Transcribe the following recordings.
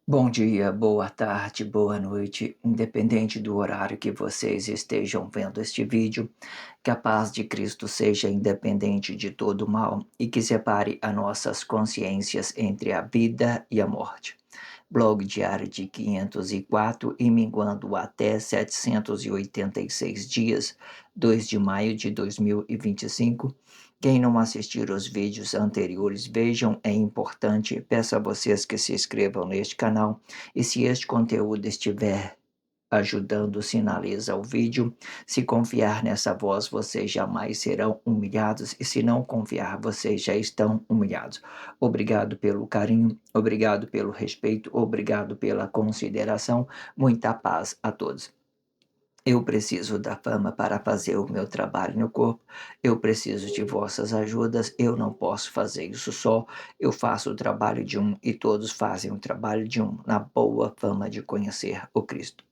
Bom dia, boa tarde, boa noite, independente do horário que vocês estejam vendo este vídeo, que a paz de Cristo seja independente de todo mal e que separe as nossas consciências entre a vida e a morte. Blog diário de 504 e minguando até 786 dias, 2 de maio de 2025. Quem não assistir os vídeos anteriores, vejam, é importante. Peço a vocês que se inscrevam neste canal e se este conteúdo estiver ajudando, sinaliza o vídeo. Se confiar nessa voz, vocês jamais serão humilhados e se não confiar, vocês já estão humilhados. Obrigado pelo carinho, obrigado pelo respeito, obrigado pela consideração. Muita paz a todos. Eu preciso da fama para fazer o meu trabalho no corpo. Eu preciso de vossas ajudas. Eu não posso fazer isso só. Eu faço o trabalho de um e todos fazem o trabalho de um, na boa fama de conhecer o Cristo.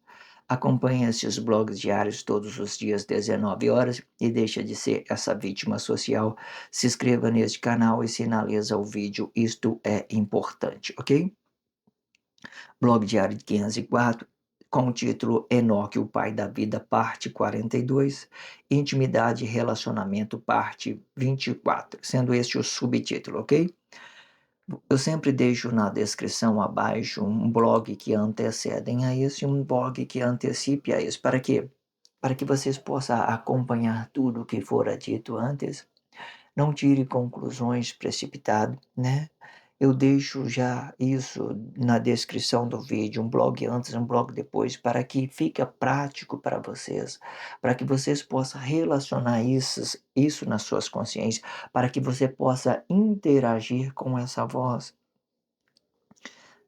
Acompanhe esses blogs diários todos os dias, 19 horas, e deixa de ser essa vítima social. Se inscreva neste canal e sinaliza o vídeo. Isto é importante, ok? Blog diário de 504, com o título Enoque, o Pai da Vida, parte 42, Intimidade e Relacionamento, parte 24, sendo este o subtítulo, ok? Eu sempre deixo na descrição abaixo um blog que antecedem a esse e um blog que antecipe a esse. Para quê? Para que vocês possam acompanhar tudo o que fora dito antes. Não tire conclusões precipitadas, né? Eu deixo já isso na descrição do vídeo, um blog antes, um blog depois, para que fique prático para que vocês possam relacionar isso nas suas consciências, para que você possa interagir com essa voz.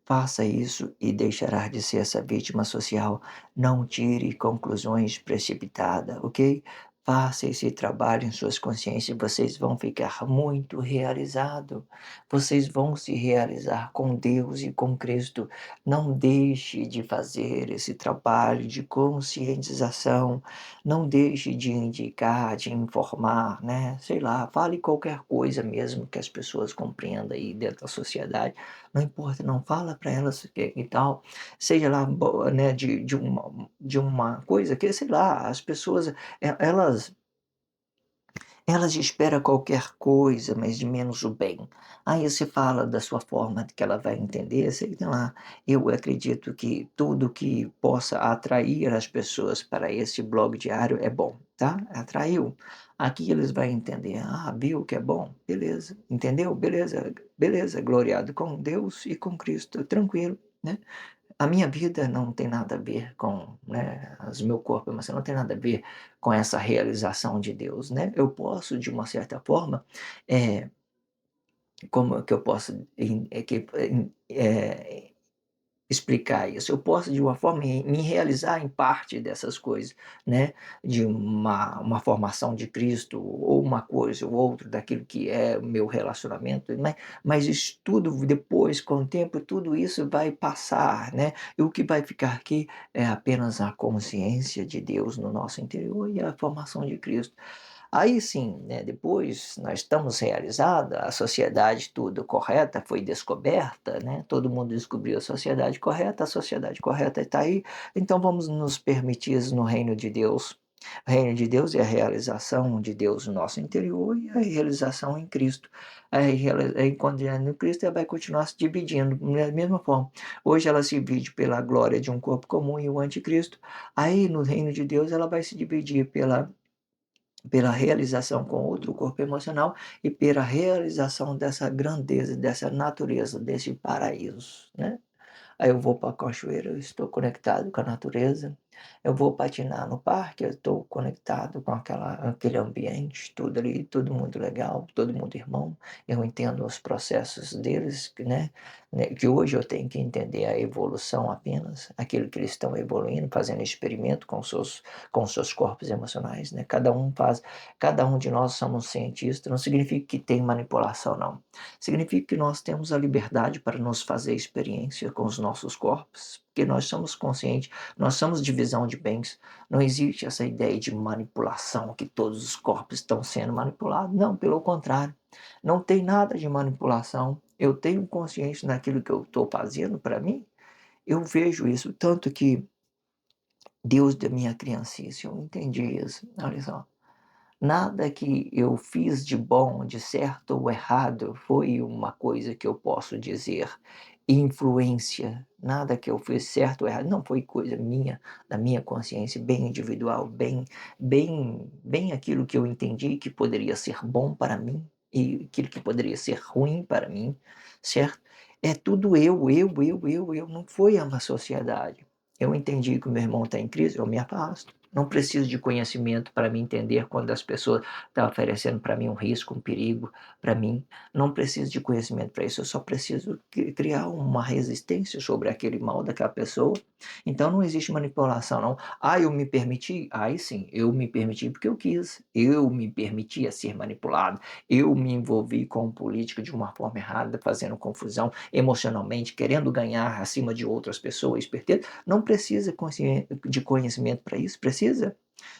Faça isso e deixará de ser essa vítima social. Não tire conclusões precipitadas, ok? Faça esse trabalho em suas consciências e vocês vão ficar muito realizados. Vocês vão se realizar com Deus e com Cristo. Não deixe de fazer esse trabalho de conscientização. Não deixe de indicar, de informar, né? Sei lá, fale qualquer coisa mesmo que as pessoas compreendam aí dentro da sociedade. Não importa, não fala para elas que e tal, seja lá boa, né, de uma coisa que, sei lá, as pessoas, elas esperam qualquer coisa, mas de menos o bem. Aí você fala da sua forma que ela vai entender, sei lá, eu acredito que tudo que possa atrair as pessoas para esse blog diário é bom, tá? Atraiu. Aqui eles vão entender, ah, viu que é bom? Beleza, entendeu? Beleza, beleza, gloriado com Deus e com Cristo, tranquilo, né? A minha vida não tem nada a ver com, né, o meu corpo, mas não tem nada a ver com essa realização de Deus, né. Eu posso, de uma certa forma, eh, como que eu posso explicar isso? Eu posso, de uma forma, me realizar em parte dessas coisas, né, de uma formação de Cristo, ou uma coisa ou outra daquilo que é o meu relacionamento, mas isso tudo depois, com o tempo, tudo isso vai passar, né, e o que vai ficar aqui é apenas a consciência de Deus no nosso interior e a formação de Cristo. Aí sim, né, depois nós estamos realizados, a sociedade tudo correta foi descoberta, né, todo mundo descobriu a sociedade correta está aí, então vamos nos permitir no reino de Deus. O reino de Deus é a realização de Deus no nosso interior e a realização em Cristo. Aí quando é no Cristo, ela vai continuar se dividindo da mesma forma. Hoje ela se divide pela glória de um corpo comum e o anticristo. Aí no reino de Deus ela vai se dividir pela realização com outro corpo emocional e pela realização dessa grandeza, dessa natureza, desse paraíso, né. Aí eu vou para a cachoeira, eu estou conectado com a natureza. Eu vou patinar no parque, eu estou conectado com aquele ambiente, tudo ali, todo mundo legal, todo mundo irmão. Eu entendo os processos deles, que hoje eu tenho que entender a evolução apenas, aquilo que eles estão evoluindo, fazendo experimento com seus corpos emocionais, né. Cada um de nós somos cientistas, não significa que tem manipulação não. Significa que nós temos a liberdade para nos fazer experiência com os nossos corpos, porque nós somos conscientes, nós somos divisão de bens. Não existe essa ideia de manipulação, que todos os corpos estão sendo manipulados. Não, pelo contrário. Não tem nada de manipulação. Eu tenho consciência naquilo que eu estou fazendo para mim, Eu vejo isso, tanto que Deus da minha criancice, eu entendi isso, olha só. Nada que eu fiz de bom, de certo ou errado, foi uma coisa que eu posso dizer influência. Nada que eu fiz certo ou errado, não foi coisa minha, da minha consciência, bem individual, bem aquilo que eu entendi que poderia ser bom para mim e aquilo que poderia ser ruim para mim, certo? É tudo eu, não foi uma sociedade. Eu entendi que o meu irmão está em crise, eu me afasto. Não preciso de conhecimento para me entender quando as pessoas estão oferecendo para mim um risco, um perigo para mim. Não preciso de conhecimento para isso, eu só preciso criar uma resistência sobre aquele mal daquela pessoa. Então não existe manipulação, não. Ah, eu me permiti? Aí sim, eu me permiti porque eu quis. Eu me permiti a ser manipulado. Eu me envolvi com política de uma forma errada, fazendo confusão emocionalmente, querendo ganhar acima de outras pessoas, esperteza. Não precisa de conhecimento para isso, precisa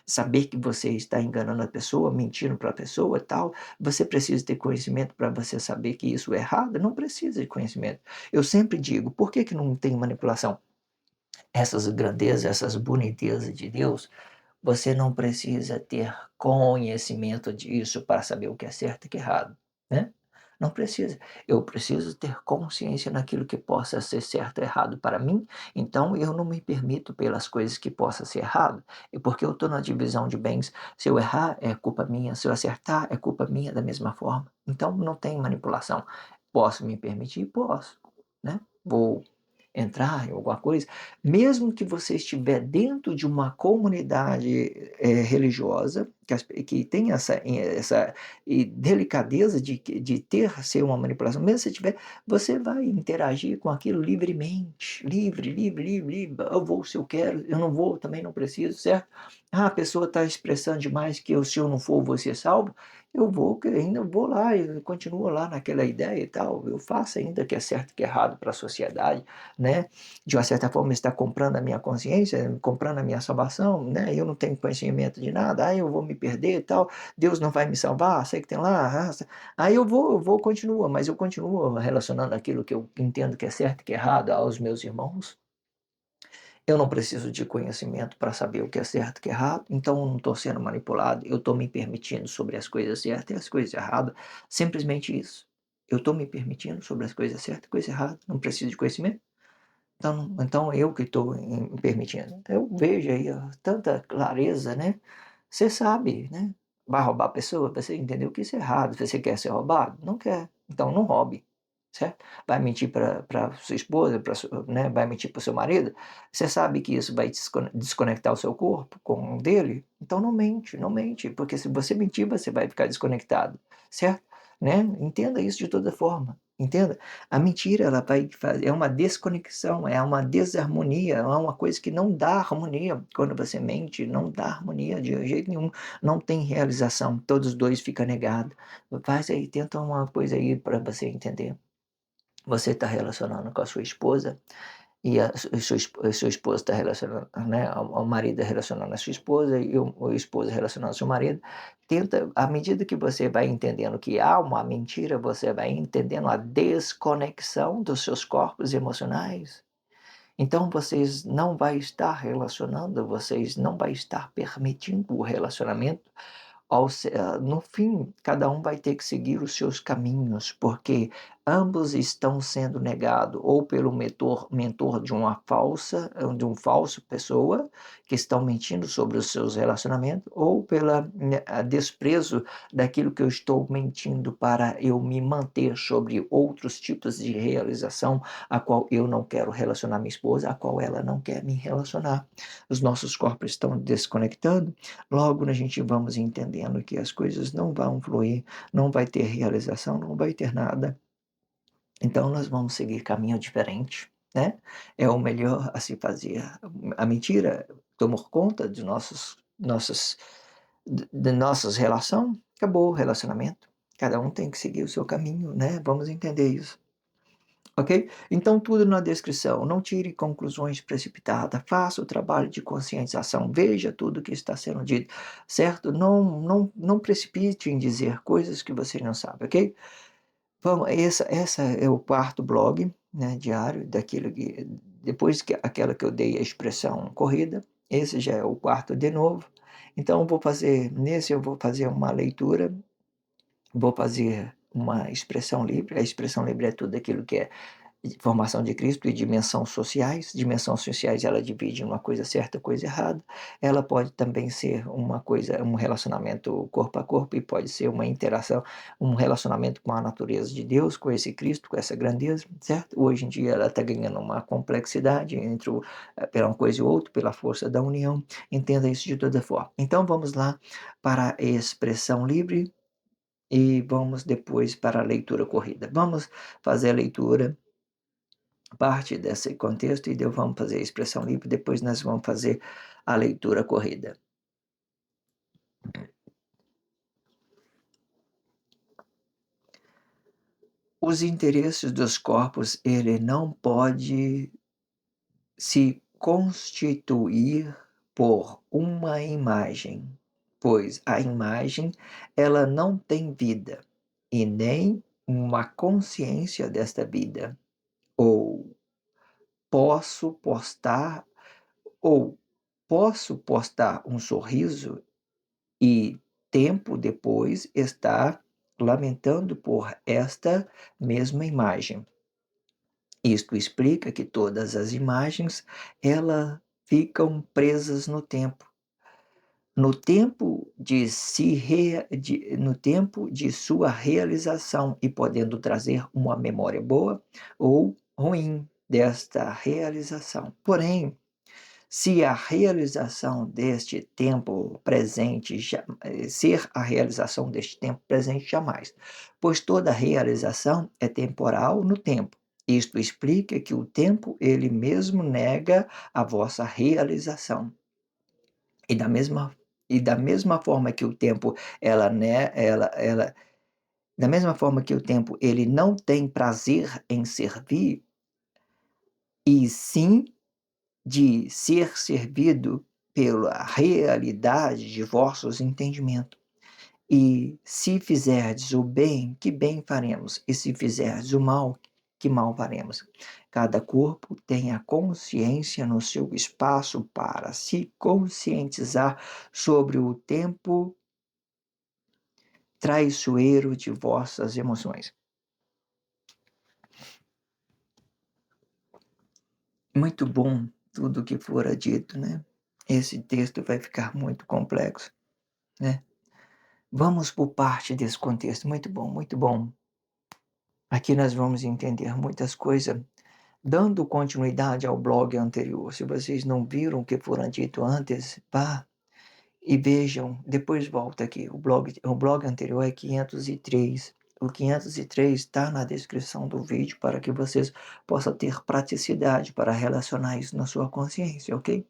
saber que você está enganando a pessoa, mentindo para a pessoa e tal. Você precisa ter conhecimento para você saber que isso é errado? Não precisa de conhecimento. Eu sempre digo, por que que não tem manipulação? Essas grandezas, essas bonitezas de Deus, você não precisa ter conhecimento disso para saber o que é certo e o que é errado, né? Não precisa. Eu preciso ter consciência naquilo que possa ser certo ou errado para mim, então eu não me permito pelas coisas que possa ser errado, e porque eu estou na divisão de bens, se eu errar é culpa minha, se eu acertar é culpa minha da mesma forma. Então não tem manipulação. Posso me permitir? Posso, né? Vou entrar em alguma coisa, mesmo que você estiver dentro de uma comunidade religiosa, que tem essa delicadeza de ter ser uma manipulação, mesmo se tiver, você vai interagir com aquilo livremente, livre. Eu vou se eu quero, eu não vou, também não preciso, certo? Ah, a pessoa está expressando demais que eu, se eu não for, vou ser salvo. Eu vou, que ainda vou lá, eu continuo lá naquela ideia e tal, eu faço ainda o que é certo e o que é errado para a sociedade, né? De uma certa forma está comprando a minha consciência, comprando a minha salvação, né? Eu não tenho conhecimento de nada, aí eu vou me perder e tal, Deus não vai me salvar, sei que tem lá, aí eu vou, continua, mas eu continuo relacionando aquilo que eu entendo que é certo e que é errado aos meus irmãos. Eu não preciso de conhecimento para saber o que é certo e o que é errado, então eu não estou sendo manipulado, eu estou me permitindo sobre as coisas certas e as coisas erradas, simplesmente isso. Eu estou me permitindo sobre as coisas certas e coisas erradas, não preciso de conhecimento. Então eu que estou permitindo. Eu vejo aí ó, tanta clareza, né? Você sabe, né? Vai roubar a pessoa, você entendeu que isso é errado. Você quer ser roubado? Não quer. Então não roube, certo? Vai mentir para sua esposa, né? Vai mentir para o seu marido? Você sabe que isso vai desconectar o seu corpo com o dele? Então não mente, não mente, porque se você mentir, você vai ficar desconectado, certo? Né? Entenda isso de toda forma. Entenda? A mentira, ela vai fazer, é uma desconexão, é uma desarmonia, é uma coisa que não dá harmonia. Quando você mente, não dá harmonia de jeito nenhum, não tem realização, todos os dois ficam negados. Faz aí, tenta uma coisa aí para você entender. Você está relacionando com a sua esposa, e a sua esposa está relacionando, né, o marido relacionando a sua esposa e o esposo relacionando ao seu marido. Tenta, à medida que você vai entendendo que há uma mentira, você vai entendendo a desconexão dos seus corpos emocionais. Então vocês não vai estar relacionando, vocês não vai estar permitindo o relacionamento no fim, cada um vai ter que seguir os seus caminhos, porque ambos estão sendo negados ou pelo mentor de um falso pessoa, que estão mentindo sobre os seus relacionamentos, ou pela a desprezo daquilo que eu estou mentindo para eu me manter sobre outros tipos de realização, a qual eu não quero relacionar minha esposa, a qual ela não quer me relacionar. Os nossos corpos estão desconectando. Logo a gente vamos entendendo que as coisas não vão fluir, não vai ter realização, não vai ter nada. Então nós vamos seguir caminho diferente, né? É o melhor a se fazer. A mentira tomou conta de nossas relações, acabou o relacionamento. Cada um tem que seguir o seu caminho, né? Vamos entender isso. Ok? Então, tudo na descrição. Não tire conclusões precipitadas. Faça o trabalho de conscientização. Veja tudo que está sendo dito, certo? Não precipite em dizer coisas que você não sabe, ok? Vamos, essa é o quarto blog, né, diário daquilo que depois que aquela que eu dei a expressão corrida, esse já é o quarto de novo. Então eu vou fazer uma leitura, vou fazer uma expressão livre. A expressão livre é tudo aquilo que é formação de Cristo e dimensão sociais. Dimensão sociais ela divide uma coisa certa, coisa errada. Ela pode também ser uma coisa, um relacionamento corpo a corpo, e pode ser uma interação, um relacionamento com a natureza de Deus, com esse Cristo, com essa grandeza, certo? Hoje em dia ela está ganhando uma complexidade entre pela uma coisa e outra, pela força da união. Entenda isso de toda forma. Então vamos lá para a expressão livre e vamos depois para a leitura corrida. Vamos fazer a leitura parte desse contexto, e vamos fazer a expressão livre, depois nós vamos fazer a leitura corrida. Os interesses dos corpos, ele não pode se constituir por uma imagem, pois a imagem ela não tem vida e nem uma consciência desta vida. Ou posso postar ou posso postar um sorriso e tempo depois está lamentando por esta mesma imagem. Isto explica que todas as imagens elas ficam presas no tempo. No tempo de sua realização, e podendo trazer uma memória boa ou ruim desta realização. Porém, se a realização deste tempo presente ser a realização deste tempo presente jamais, pois toda realização é temporal no tempo. Isto explica que o tempo ele mesmo nega a vossa realização. E da mesma forma que o tempo da mesma forma que o tempo ele não tem prazer em servir, e sim de ser servido pela realidade de vossos entendimentos. E se fizerdes o bem, que bem faremos? E se fizerdes o mal, que mal faremos? Cada corpo tem a consciência no seu espaço para se conscientizar sobre o tempo traiçoeiro de vossas emoções. Muito bom tudo o que fora dito, né? Esse texto vai ficar muito complexo, né? Vamos por parte desse contexto. Muito bom, muito bom. Aqui nós vamos entender muitas coisas, dando continuidade ao blog anterior. Se vocês não viram o que foram dito antes, vá e vejam, depois volta aqui. O blog anterior é 503. O 503 está na descrição do vídeo para que vocês possam ter praticidade para relacionar isso na sua consciência, ok?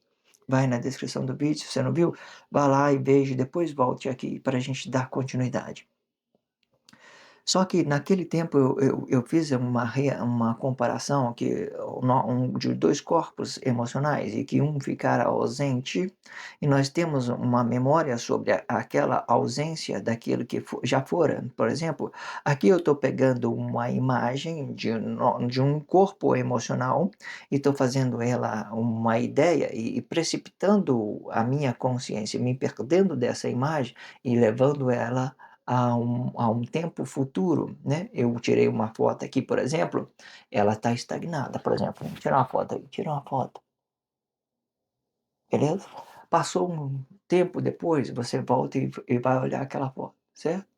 Vai na descrição do vídeo, se você não viu, vá lá e veja, depois volte aqui para a gente dar continuidade. Só que naquele tempo eu fiz uma comparação que de dois corpos emocionais, e que um ficara ausente, e nós temos uma memória sobre aquela ausência daquilo que já fora. Por exemplo, aqui eu estou pegando uma imagem de um corpo emocional e estou fazendo ela uma ideia e precipitando a minha consciência, me perdendo dessa imagem e levando ela a um tempo futuro, né? Eu tirei uma foto aqui, por exemplo, ela está estagnada, por exemplo. Vou tirar uma foto aí, tira uma foto, beleza? Passou um tempo depois, você volta e vai olhar aquela foto, certo?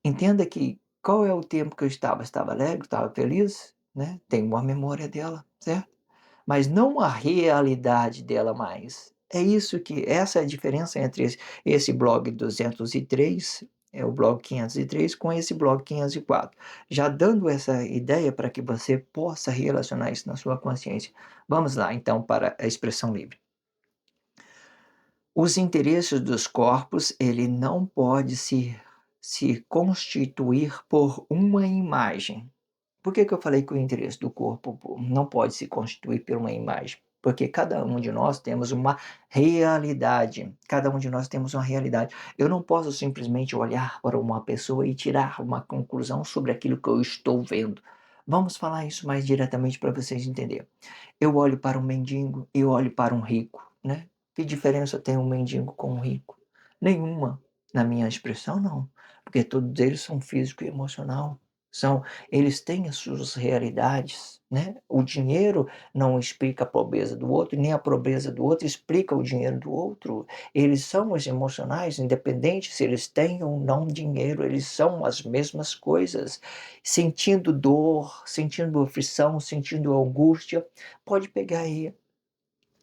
Entenda que qual é o tempo que eu estava? Estava alegre, estava feliz, né? Tenho uma memória dela, certo? Mas não a realidade dela mais. Essa é a diferença entre esse blog 203, é o blog 503, com esse blog 504. Já dando essa ideia para que você possa relacionar isso na sua consciência. Vamos lá, então, para a expressão livre. Os interesses dos corpos, ele não pode se constituir por uma imagem. Por que eu falei que o interesse do corpo não pode se constituir por uma imagem? Porque cada um de nós temos uma realidade. Cada um de nós temos uma realidade. Eu não posso simplesmente olhar para uma pessoa e tirar uma conclusão sobre aquilo que eu estou vendo. Vamos falar isso mais diretamente para vocês entenderem. Eu olho para um mendigo e olho para um rico, né. Que diferença tem um mendigo com um rico? Nenhuma. Na minha expressão, não, porque todos eles são físico e emocional, eles têm as suas realidades, né. O dinheiro não explica a pobreza do outro, nem a pobreza do outro explica o dinheiro do outro. Eles são os emocionais, independente se eles têm ou não dinheiro, eles são as mesmas coisas, sentindo dor, sentindo aflição, sentindo angústia. Pode pegar aí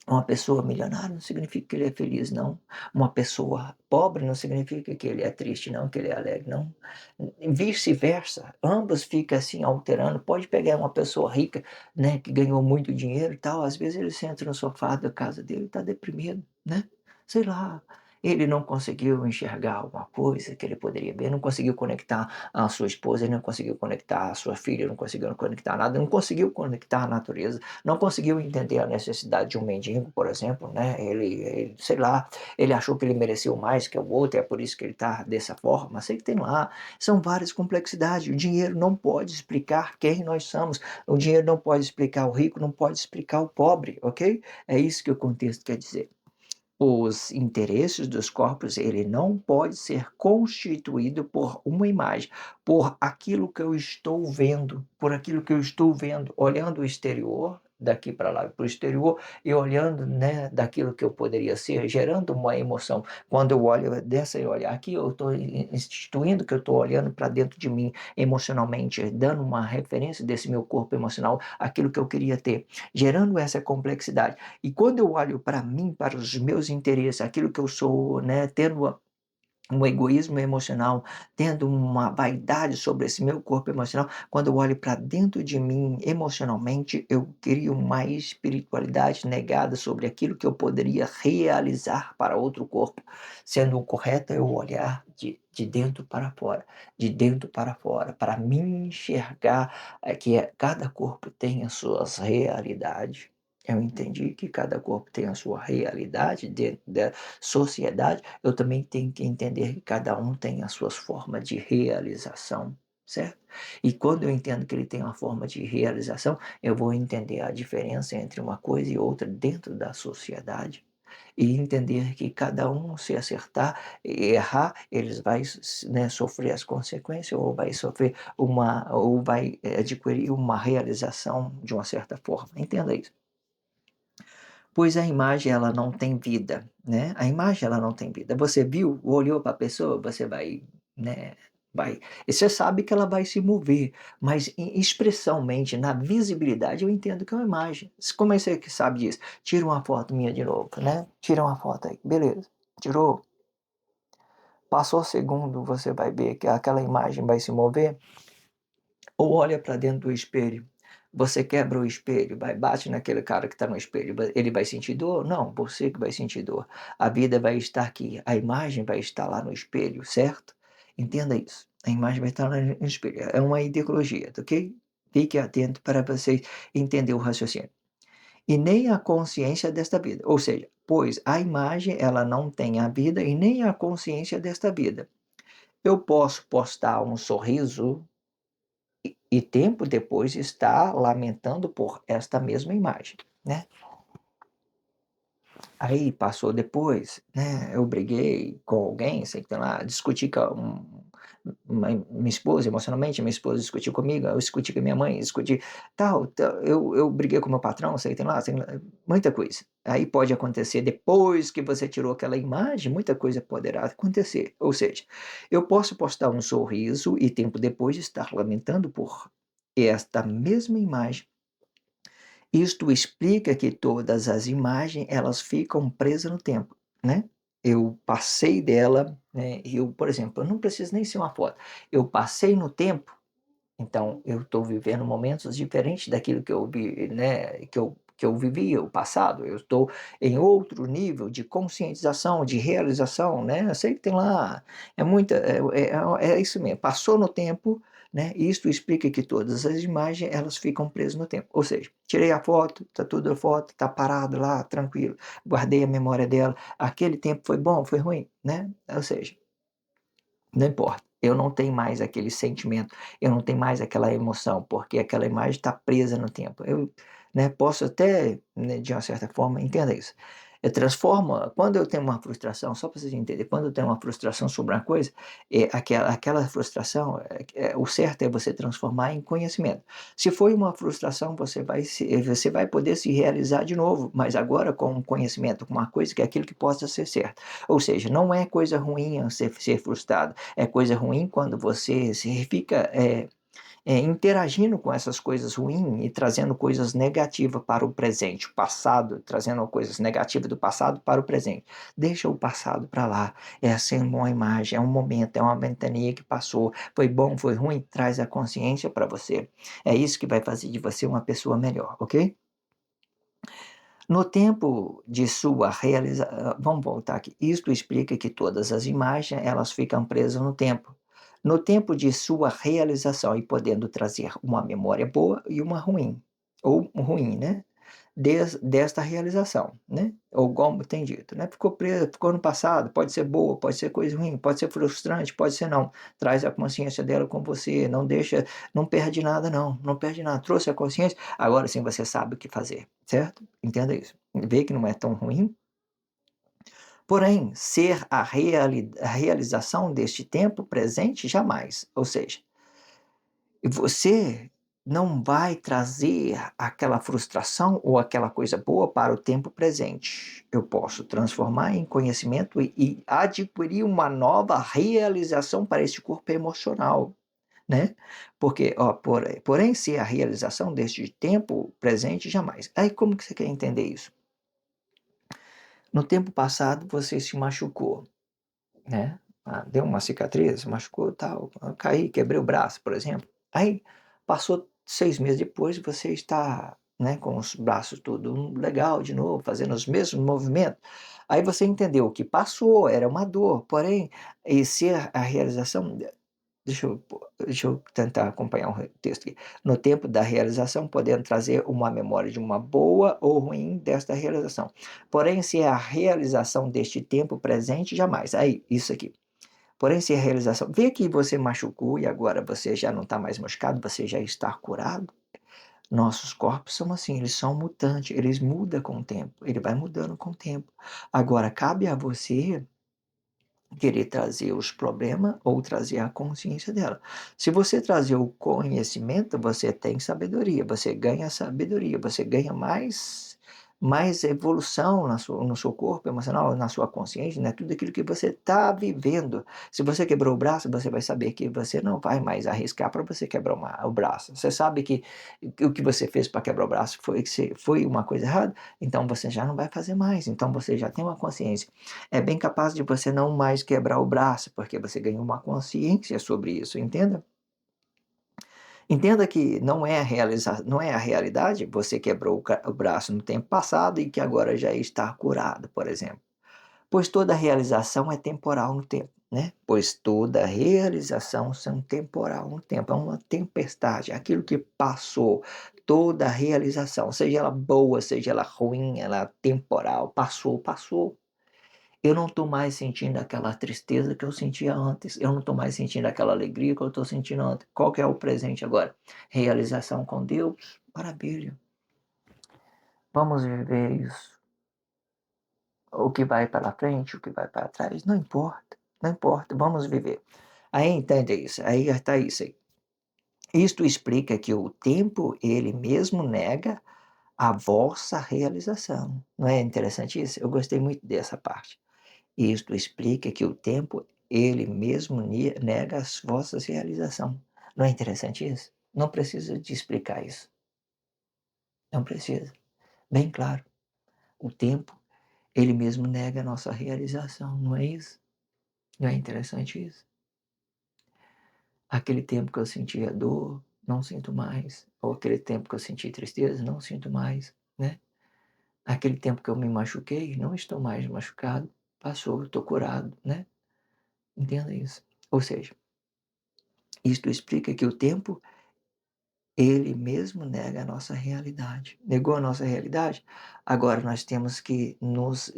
uma pessoa milionária não significa que ele é feliz, não. Uma pessoa pobre não significa que ele é triste, não, que ele é alegre, não. Vice-versa, ambos ficam assim alterando. Pode pegar uma pessoa rica, né, que ganhou muito dinheiro e tal, às vezes ele senta no sofá da casa dele e está deprimido, né. Sei lá, ele não conseguiu enxergar alguma coisa que ele poderia ver, não conseguiu conectar a sua esposa, ele não conseguiu conectar a sua filha, não conseguiu conectar nada, não conseguiu conectar a natureza, não conseguiu entender a necessidade de um mendigo, por exemplo, né, sei lá, ele achou que ele mereceu mais que o outro, é por isso que ele está dessa forma, sei que tem lá, são várias complexidades, o dinheiro não pode explicar quem nós somos, o dinheiro não pode explicar o rico, não pode explicar o pobre, ok? É isso que o contexto quer dizer. Os interesses dos corpos, ele não pode ser constituído por uma imagem, por aquilo que eu estou vendo, por aquilo que eu estou vendo, olhando o exterior, daqui para lá para o exterior, e olhando, né, daquilo que eu poderia ser, gerando uma emoção. Quando eu olho dessa olhar aqui, eu estou instituindo que eu estou olhando para dentro de mim emocionalmente, dando uma referência desse meu corpo emocional, aquilo que eu queria ter, gerando essa complexidade. E quando eu olho para mim, para os meus interesses, aquilo que eu sou, né, tendo um egoísmo emocional, tendo uma vaidade sobre esse meu corpo emocional, quando eu olho para dentro de mim emocionalmente, eu crio uma espiritualidade negada sobre aquilo que eu poderia realizar para outro corpo, sendo o correto eu olhar de dentro para fora, de dentro para fora, para me enxergar cada corpo tem as suas realidades. Eu entendi que cada corpo tem a sua realidade dentro da sociedade, eu também tenho que entender que cada um tem as suas formas de realização, certo? E quando eu entendo que ele tem uma forma de realização, eu vou entender a diferença entre uma coisa e outra dentro da sociedade. E entender que cada um, se acertar e errar, eles vai né, sofrer as consequências ou vai sofrer ou vai adquirir uma realização de uma certa forma. Entenda isso. Pois a imagem ela não tem vida, né, a imagem ela não tem vida. Você viu, olhou para a pessoa, você vai, né, vai e você sabe que ela vai se mover, mas expressalmente, na visibilidade, eu entendo que é uma imagem. Como é que você que sabe disso? Tira uma foto minha de novo, né, tira uma foto aí, beleza. Tirou, passou segundo, você vai ver que aquela imagem vai se mover, ou olha para dentro do espelho. Você quebra o espelho, vai bate naquele cara que está no espelho, ele vai sentir dor? Não, você que vai sentir dor. A vida vai estar aqui, a imagem vai estar lá no espelho, certo? Entenda isso. A imagem vai estar lá no espelho. É uma ideologia, tá ok? Fique atento para você entender o raciocínio. E nem a consciência desta vida. Ou seja, pois a imagem ela não tem a vida e nem a consciência desta vida. Eu posso postar um sorriso e tempo depois está lamentando por esta mesma imagem, né. Aí passou depois, né, eu briguei com alguém, sei que lá, discuti com minha esposa emocionalmente, minha esposa discutiu comigo, eu discuti com a minha mãe, discuti tal, eu briguei com o meu patrão, sei lá, muita coisa. Aí pode acontecer depois que você tirou aquela imagem, muita coisa poderá acontecer. Ou seja, eu posso postar um sorriso e tempo depois estar lamentando por esta mesma imagem. Isto explica que todas as imagens, elas ficam presas no tempo, né. Eu passei dela, né, por exemplo, eu não preciso nem ser uma foto, eu passei no tempo, então eu estou vivendo momentos diferentes daquilo que eu vi, né, que eu vivia, o passado, eu estou em outro nível de conscientização, de realização, né, eu sei que tem lá, é muita é isso mesmo, passou no tempo, né, isto explica que todas as imagens elas ficam presas no tempo, ou seja, tirei a foto, está tudo a foto, está parado lá, tranquilo, guardei a memória dela, aquele tempo foi bom, foi ruim, né, ou seja, não importa. Eu não tenho mais aquele sentimento, eu não tenho mais aquela emoção, porque aquela imagem está presa no tempo. Eu, né, posso até, né, de uma certa forma, entenda isso. Eu transformo quando eu tenho uma frustração, só para vocês entenderem, quando eu tenho uma frustração sobre uma coisa, aquela frustração, o certo é você transformar em conhecimento. Se foi uma frustração, você vai poder se realizar de novo, mas agora com um conhecimento, com uma coisa que é aquilo que possa ser certo. Ou seja, não é coisa ruim ser frustrado, é coisa ruim quando você se fica interagindo com essas coisas ruins e trazendo coisas negativas para o presente, o passado, trazendo coisas negativas do passado para o presente. Deixa o passado para lá. É assim uma imagem, é um momento, é uma ventania que passou. Foi bom, foi ruim? Traz a consciência para você. É isso que vai fazer de você uma pessoa melhor, ok? No tempo de sua realização, vamos voltar aqui. Isto explica que todas as imagens elas ficam presas no tempo. No tempo de sua realização e podendo trazer uma memória boa e uma ruim, ou ruim, né? Desta realização, né? Ou como tem dito, né? Ficou presa, ficou no passado, pode ser boa, pode ser coisa ruim, pode ser frustrante, pode ser não. Traz a consciência dela com você, não deixa, não perde nada não, não perde nada. Trouxe a consciência, agora sim você sabe o que fazer, certo? Entenda isso. Vê que não é tão ruim. Porém, ser a realização deste tempo presente jamais. Ou seja, você não vai trazer aquela frustração ou aquela coisa boa para o tempo presente. Eu posso transformar em conhecimento e adquirir uma nova realização para este corpo emocional, né? Porque, ó, porém, se a realização deste tempo presente jamais. Aí como que você quer entender isso? No tempo passado você se machucou, né? Deu uma cicatriz, machucou, tal, caí, quebrei o braço, por exemplo. Aí passou 6 meses depois, você está, né, com os braços tudo legal de novo, fazendo os mesmos movimentos. Aí você entendeu que passou, era uma dor, porém, esse é a realização. Deixa eu tentar acompanhar o texto aqui. No tempo da realização, podendo trazer uma memória de uma boa ou ruim desta realização. Porém, se é a realização deste tempo presente, jamais. Aí, isso aqui. Porém, se a realização. Vê que você machucou e agora você já não está mais machucado, você já está curado. Nossos corpos são assim, eles são mutantes, eles mudam com o tempo, ele vai mudando com o tempo. Agora, cabe a você querer trazer os problemas ou trazer a consciência dela. Se você trazer o conhecimento, você tem sabedoria, você ganha sabedoria, você ganha mais evolução no seu corpo emocional, na sua consciência, né? Tudo aquilo que você está vivendo. Se você quebrou o braço, você vai saber que você não vai mais arriscar para você quebrar o braço. Você sabe que o que você fez para quebrar o braço foi uma coisa errada, então você já não vai fazer mais. Então você já tem uma consciência. É bem capaz de você não mais quebrar o braço, porque você ganhou uma consciência sobre isso, entenda? Entenda que não é a realidade, você quebrou o braço no tempo passado e que agora já está curado, por exemplo. Pois toda realização é temporal no tempo, né? Pois toda realização são temporal no tempo, é uma tempestade, aquilo que passou, toda realização, seja ela boa, seja ela ruim, ela é temporal, passou, passou. Eu não estou mais sentindo aquela tristeza que eu sentia antes. Eu não estou mais sentindo aquela alegria que eu estou sentindo antes. Qual que é o presente agora? Realização com Deus? Maravilha. Vamos viver isso. O que vai para frente, o que vai para trás, não importa. Não importa, vamos viver. Aí entende isso, aí está isso aí. Isto explica que o tempo, ele mesmo nega a vossa realização. Não é interessante isso? Eu gostei muito dessa parte. Isto explica que o tempo, ele mesmo nega as vossas realizações. Não é interessante isso? Não precisa de explicar isso. Não precisa. Bem claro. O tempo, ele mesmo nega a nossa realização. Não é isso? Não é interessante isso? Aquele tempo que eu sentia dor, não sinto mais. Ou aquele tempo que eu senti tristeza, não sinto mais, né? Aquele tempo que eu me machuquei, não estou mais machucado. Passou, estou curado, né? Entenda isso. Ou seja, isto explica que o tempo, Ele mesmo nega a nossa realidade. Negou a nossa realidade? Agora nós temos que nos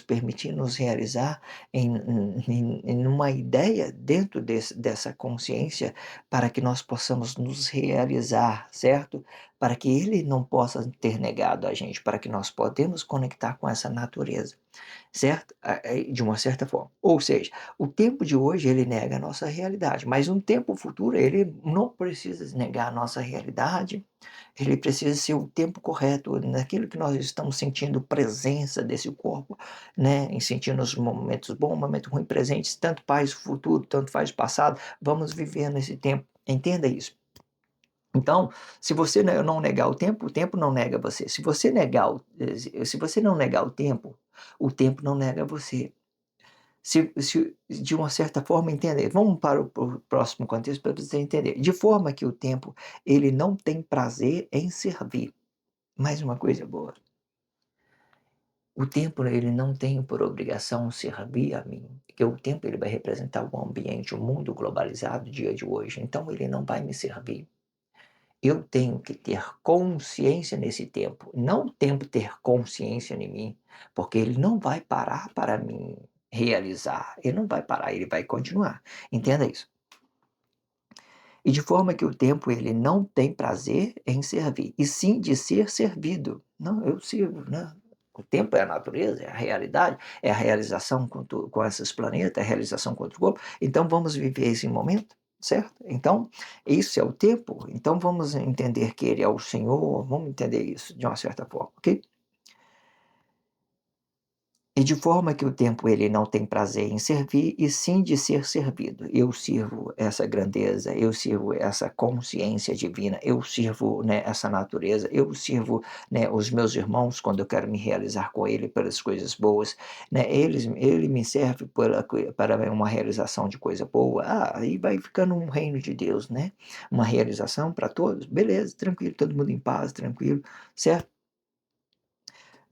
permitir nos realizar em uma ideia dentro dessa consciência, para que nós possamos nos realizar, certo? Para que ele não possa ter negado a gente, para que nós podemos conectar com essa natureza, certo? De uma certa forma. Ou seja, o tempo de hoje ele nega a nossa realidade, mas um tempo futuro ele não precisa negar a nossa realidade, ele precisa ser o tempo correto, naquilo que nós estamos sentindo presença desse corpo, né? Em sentindo os momentos bons, momentos ruins, presentes, tanto faz o futuro, tanto faz o passado, vamos viver nesse tempo. Entenda isso. Então, se você não negar o tempo não nega você. Se você não negar o tempo não nega você. Se de uma certa forma entender, vamos para o próximo contexto para você entender. De forma que o tempo, ele não tem prazer em servir. Mais uma coisa boa. O tempo, ele não tem por obrigação servir a mim, porque o tempo ele vai representar o ambiente, o mundo globalizado, dia de hoje. Então ele não vai me servir. Eu tenho que ter consciência nesse tempo, não o tempo ter consciência em mim, porque ele não vai parar para me realizar, ele não vai parar, ele vai continuar. Entenda isso. E de forma que o tempo ele não tem prazer em servir, e sim de ser servido. Não, eu sirvo, né? O tempo é a natureza, é a realidade, é a realização com esses planetas, é a realização com outro corpo. Então vamos viver esse momento, certo? Então, isso é o tempo. Então vamos entender que ele é o Senhor, vamos entender isso de uma certa forma, ok? E de forma que o tempo ele não tem prazer em servir, e sim de ser servido. Eu sirvo essa grandeza, eu sirvo essa consciência divina, eu sirvo, né, essa natureza, eu sirvo, né, os meus irmãos quando eu quero me realizar com ele pelas coisas boas, né, ele me serve para uma realização de coisa boa. Aí vai ficando um reino de Deus, né? Uma realização para todos, beleza, tranquilo, todo mundo em paz, tranquilo, certo?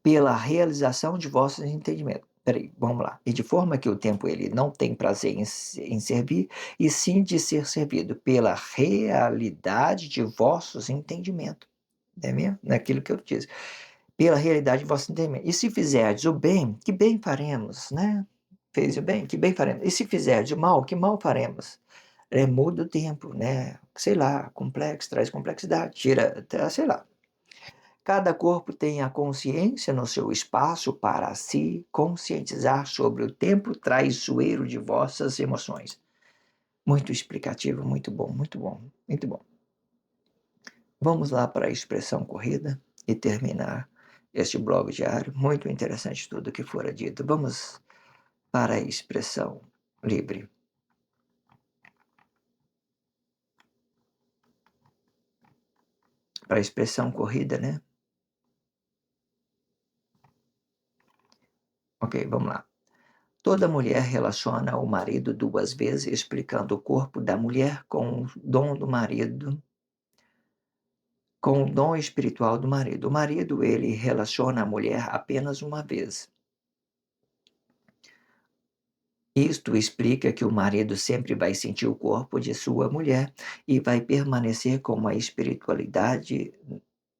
Pela realização de vossos entendimentos. Peraí, vamos lá. E de forma que o tempo ele não tem prazer em servir, e sim de ser servido, pela realidade de vossos entendimentos. Não é mesmo? Naquilo que eu disse. Pela realidade de vossos entendimentos. E se fizerdes o bem, que bem faremos, né? Fez o bem, que bem faremos. E se fizerdes o mal, que mal faremos? Muda o tempo, né? Sei lá, complexo, traz complexidade, tira, sei lá. Cada corpo tem a consciência no seu espaço para se conscientizar sobre o tempo traiçoeiro de vossas emoções. Muito explicativo, muito bom, muito bom, muito bom. Vamos lá para a expressão corrida e terminar este blog diário. Muito interessante tudo que fora dito. Vamos para a expressão livre. Para a expressão corrida, né? Ok, vamos lá. Toda mulher relaciona o marido duas vezes, explicando o corpo da mulher com o dom do marido, com o dom espiritual do marido. O marido, ele relaciona a mulher apenas uma vez. Isto explica que o marido sempre vai sentir o corpo de sua mulher e vai permanecer com a espiritualidade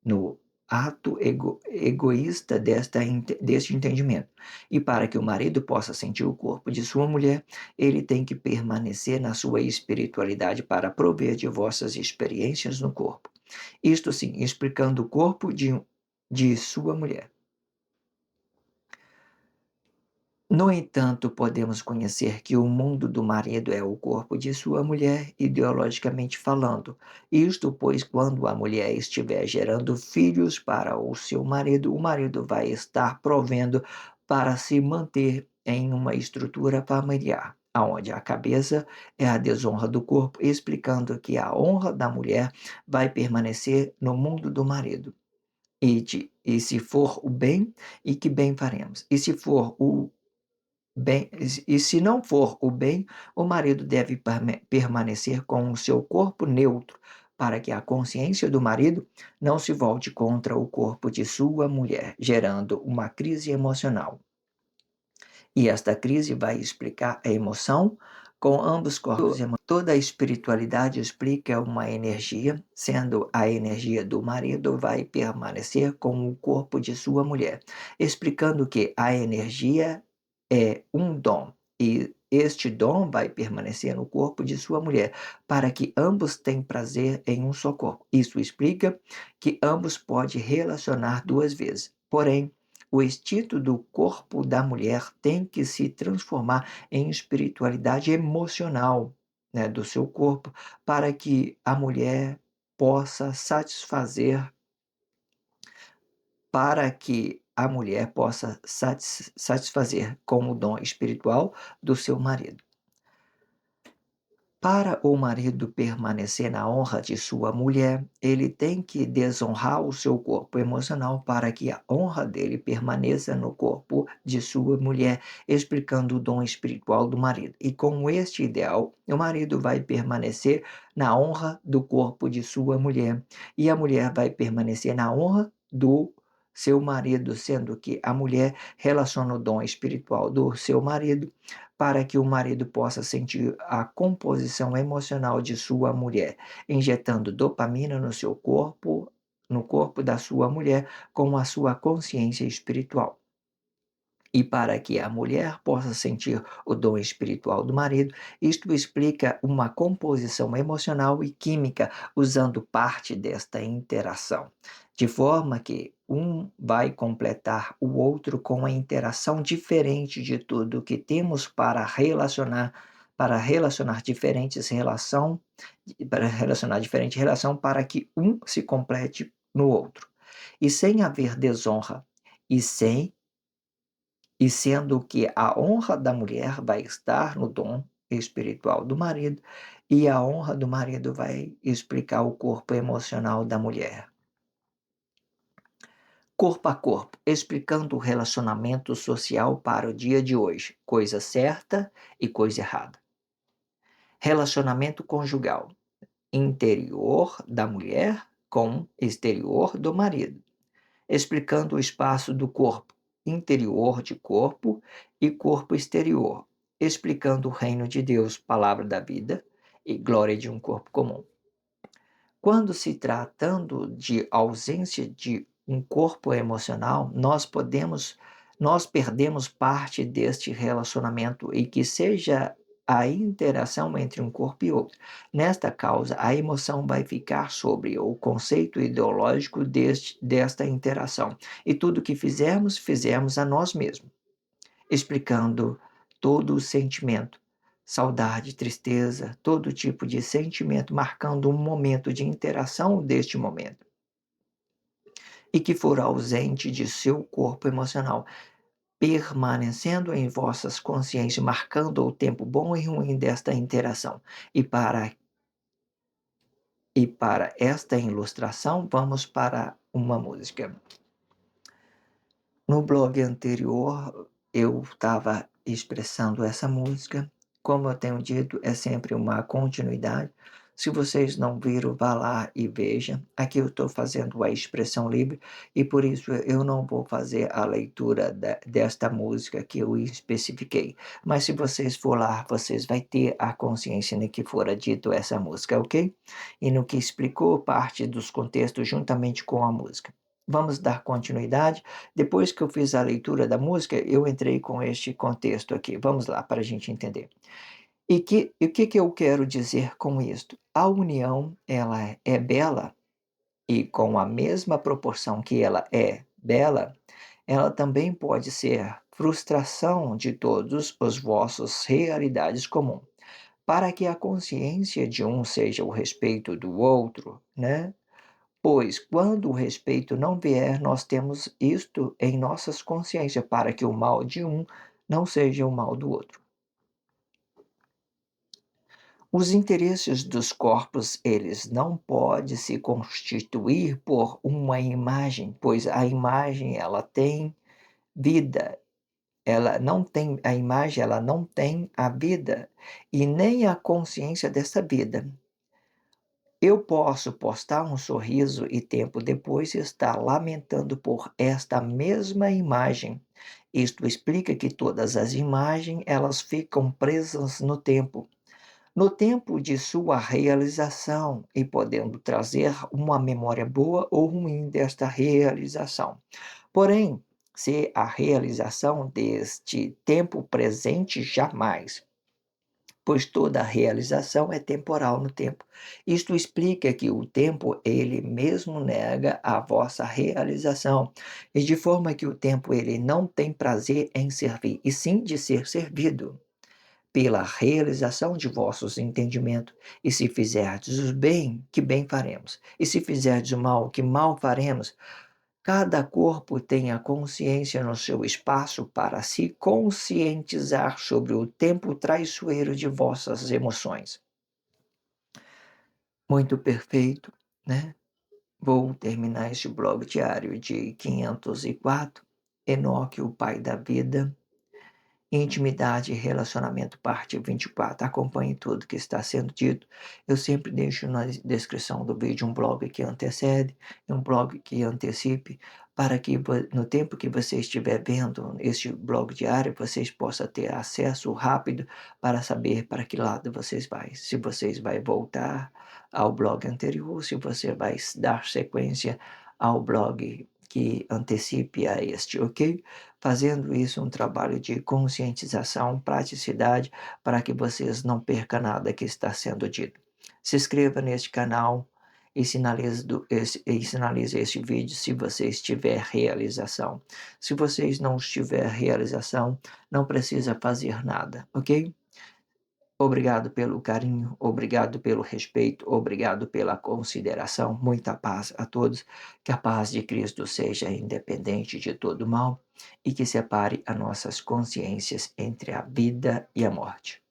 no ato egoísta deste entendimento. E para que o marido possa sentir o corpo de sua mulher, ele tem que permanecer na sua espiritualidade para prover de vossas experiências no corpo. Isto sim, explicando o corpo de sua mulher. No entanto, podemos conhecer que o mundo do marido é o corpo de sua mulher, ideologicamente falando. Isto, pois, quando a mulher estiver gerando filhos para o seu marido, o marido vai estar provendo para se manter em uma estrutura familiar, aonde a cabeça é a desonra do corpo, explicando que a honra da mulher vai permanecer no mundo do marido. E se for o bem, e que bem faremos. E se for o bem, e se não for o bem, o marido deve permanecer com o seu corpo neutro, para que a consciência do marido não se volte contra o corpo de sua mulher, gerando uma crise emocional. E esta crise vai explicar a emoção com ambos corpos e toda a espiritualidade explica uma energia, sendo a energia do marido vai permanecer com o corpo de sua mulher, explicando que a energia é um dom e este dom vai permanecer no corpo de sua mulher, para que ambos tenham prazer em um só corpo. Isso explica que ambos podem relacionar duas vezes. Porém, o instinto do corpo da mulher tem que se transformar em espiritualidade emocional, né, do seu corpo, para que a mulher possa satisfazer, satisfazer com o dom espiritual do seu marido. Para o marido permanecer na honra de sua mulher, ele tem que desonrar o seu corpo emocional para que a honra dele permaneça no corpo de sua mulher, explicando o dom espiritual do marido. E com este ideal, o marido vai permanecer na honra do corpo de sua mulher, e a mulher vai permanecer na honra do seu marido, sendo que a mulher relaciona o dom espiritual do seu marido para que o marido possa sentir a composição emocional de sua mulher, injetando dopamina no seu corpo, no corpo da sua mulher, com a sua consciência espiritual. E para que a mulher possa sentir o dom espiritual do marido, isto explica uma composição emocional e química usando parte desta interação, de forma que um vai completar o outro com a interação diferente de tudo que temos para relacionar diferentes relação, para relacionar diferente relação para que um se complete no outro. E sem haver desonra e sendo que a honra da mulher vai estar no dom espiritual do marido, e a honra do marido vai explicar o corpo emocional da mulher. Corpo a corpo, explicando o relacionamento social para o dia de hoje, coisa certa e coisa errada. Relacionamento conjugal, interior da mulher com exterior do marido, explicando o espaço do corpo, interior de corpo e corpo exterior, explicando o reino de Deus, palavra da vida e glória de um corpo comum. Quando se tratando de ausência de um corpo emocional, nós perdemos parte deste relacionamento e que seja a interação entre um corpo e outro. Nesta causa, a emoção vai ficar sobre o conceito ideológico desta interação. E tudo que fizemos a nós mesmos, explicando todo o sentimento, saudade, tristeza, todo tipo de sentimento, marcando um momento de interação deste momento. E que for ausente de seu corpo emocional, permanecendo em vossas consciências, marcando o tempo bom e ruim desta interação. E para esta ilustração, vamos para uma música. No blog anterior, eu estava expressando essa música. Como eu tenho dito, é sempre uma continuidade. Se vocês não viram, vá lá e veja. Aqui eu estou fazendo a expressão livre e por isso eu não vou fazer a leitura desta música que eu especifiquei. Mas se vocês for lá, vocês vão ter a consciência no que fora dito essa música, ok? E no que explicou parte dos contextos juntamente com a música. Vamos dar continuidade. Depois que eu fiz a leitura da música, eu entrei com este contexto aqui. Vamos lá, para a gente entender. E o que eu quero dizer com isto? A união, ela é bela, e com a mesma proporção que ela é bela, ela também pode ser frustração de todos os vossos realidades comuns. Para que a consciência de um seja o respeito do outro, né? Pois, quando o respeito não vier, nós temos isto em nossas consciências, para que o mal de um não seja o mal do outro. Os interesses dos corpos, eles não podem se constituir por uma imagem, pois a imagem, ela tem vida. A imagem, ela não tem a vida e nem a consciência dessa vida. Eu posso postar um sorriso e tempo depois estar lamentando por esta mesma imagem. Isto explica que todas as imagens elas ficam presas no tempo no tempo de sua realização e podendo trazer uma memória boa ou ruim desta realização. Porém, se a realização deste tempo presente jamais, pois toda realização é temporal no tempo. Isto explica que o tempo ele mesmo nega a vossa realização, e de forma que o tempo ele não tem prazer em servir, e sim de ser servido pela realização de vossos entendimentos. E se fizerdes o bem, que bem faremos. E se fizerdes o mal, que mal faremos. Cada corpo tem a consciência no seu espaço para se conscientizar sobre o tempo traiçoeiro de vossas emoções. Muito perfeito, né? Vou terminar este blog diário de 504. Enoque, o pai da vida. Intimidade e relacionamento, parte 24. Acompanhe tudo que está sendo dito. Eu sempre deixo na descrição do vídeo um blog que antecede e um blog que antecipe, para que no tempo que você estiver vendo este blog diário, vocês possam ter acesso rápido para saber para que lado vocês vai. Se vocês vai voltar ao blog anterior, se você vai dar sequência ao blog que antecipe a este, ok? Fazendo isso um trabalho de conscientização, praticidade, para que vocês não percam nada que está sendo dito. Se inscreva neste canal e sinalize este vídeo se você estiver realização. Se vocês não estiver realização, não precisa fazer nada, ok? Obrigado pelo carinho, obrigado pelo respeito, obrigado pela consideração. Muita paz a todos. Que a paz de Cristo seja independente de todo mal e que separe as nossas consciências entre a vida e a morte.